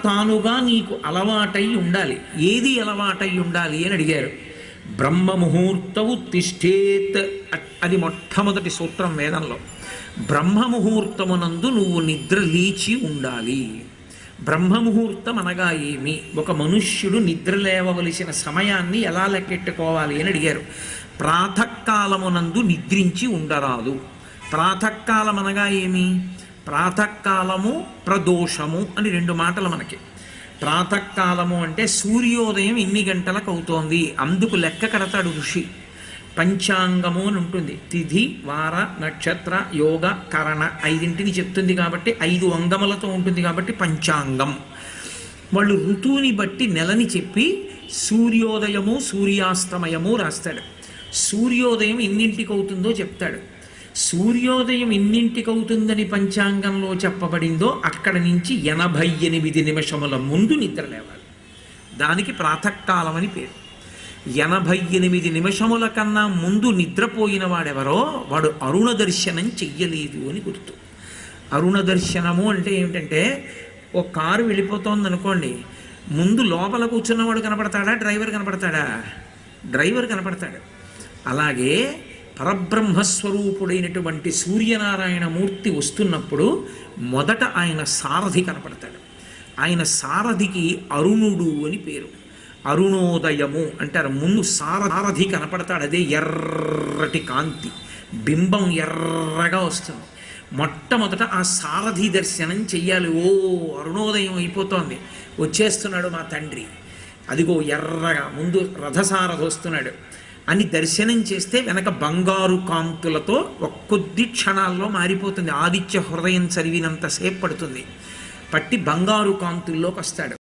తానుగా నీకు అలవాటై ఉండాలి. ఏది అలవాటై ఉండాలి అని అడిగారు. బ్రహ్మముహూర్తవు తిష్టేత్, అది మొట్టమొదటి సూత్రం వేదంలో. బ్రహ్మముహూర్తమునందు నువ్వు నిద్ర లేచి ఉండాలి. బ్రహ్మముహూర్తం అనగా ఏమి? ఒక మనుష్యుడు నిద్ర లేవవలసిన సమయాన్ని ఎలా లెక్కెట్టుకోవాలి అని అడిగారు. ప్రాతకాలమునందు నిద్రించి ఉండరాదు. ప్రాతకాలం అనగా ఏమి? ప్రాతకాలము ప్రదోషము అని రెండు మాటలు మనకి. ప్రాతకాలము అంటే సూర్యోదయం ఎన్ని గంటలకు అవుతోంది అందుకు లెక్క కడతాడు ఋషి. పంచాంగము అని ఉంటుంది. తిథి, వార, నక్షత్ర, యోగ, కరణ ఐదింటిని చెప్తుంది కాబట్టి 5 అంగములతో ఉంటుంది కాబట్టి పంచాంగం. వాళ్ళు ఋతువుని బట్టి నెలని చెప్పి సూర్యోదయము సూర్యాస్తమయము రాస్తాడు. సూర్యోదయం ఎన్నింటికి అవుతుందో చెప్తాడు. సూర్యోదయం ఎన్నింటికి అవుతుందని పంచాంగంలో చెప్పబడిందో అక్కడ నుంచి 88 నిమిషముల ముందు నిద్ర లేవాలి. దానికి ప్రాతకాలం అని పేరు. 88 నిమిషముల కన్నా ముందు నిద్రపోయిన వాడెవరో వాడు అరుణ దర్శనం చెయ్యలేదు అని గుర్తు. అరుణ దర్శనము అంటే ఏమిటంటే, ఓ కారు వెళ్ళిపోతోంది అనుకోండి, ముందు లోపల కూర్చున్నవాడు కనపడతాడా, డ్రైవర్ కనపడతాడా? డ్రైవర్ కనపడతాడు. అలాగే పరబ్రహ్మస్వరూపుడైనటువంటి సూర్యనారాయణ మూర్తి వస్తున్నప్పుడు మొదట ఆయన సారథి కనపడతాడు. ఆయన సారథికి అరుణుడు అని పేరు. అరుణోదయము అంటారు. ముందు సారథి కనపడతాడు. అదే ఎర్రటి కాంతి, బింబం ఎర్రగా వస్తుంది. మొట్టమొదట ఆ సారథి దర్శనం చెయ్యాలి. ఓ అరుణోదయం అయిపోతోంది, వచ్చేస్తున్నాడు మా తండ్రి, అదిగో ఎర్రగా ముందు రథసారథి వస్తున్నాడు అని దర్శనం చేస్తే వెనక బంగారు కాంతులతో కొద్ది క్షణాల్లో మారిపోతుంది. ఆదిత్య హృదయం చదివినంతసేపు పడుతుంది. పట్టి బంగారు కాంతుల్లోకి వస్తాడు.